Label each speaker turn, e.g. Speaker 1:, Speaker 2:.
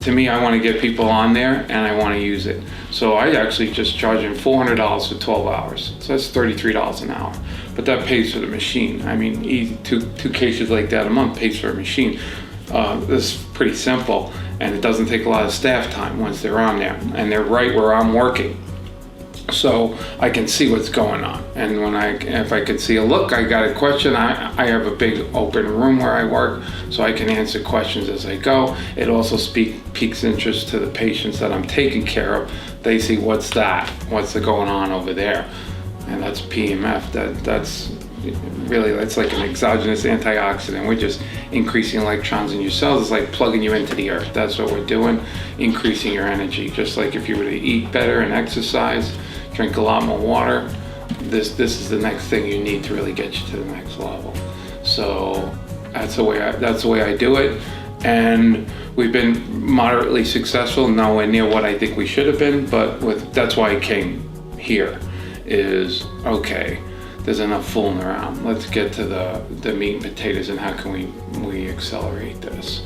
Speaker 1: To me, I want to get people on there and I want to use it. So I actually just charge them $400 for 12 hours. So that's $33 an hour. But that pays for the machine. I mean, easy, two cases like that a month pays for a machine. This is pretty simple, and it doesn't take a lot of staff time once they're on there. And they're right where I'm working. So I can see what's going on. And if I could see a look, I got a question, I have a big open room where I work, so I can answer questions as I go. It also piques interest to the patients that I'm taking care of. They see what's going on over there. And that's PEMF. That's like an exogenous antioxidant. We're just increasing electrons in your cells. It's like plugging you into the earth. That's what we're doing, increasing your energy. Just like if you were to eat better and exercise, drink a lot more water, this is the next thing you need to really get you to the next level. So that's the way I do it, and we've been moderately successful, nowhere near what I think we should have been, but that's why I came here. Is okay, there's enough fooling around. Let's get to the meat and potatoes and how can we accelerate this.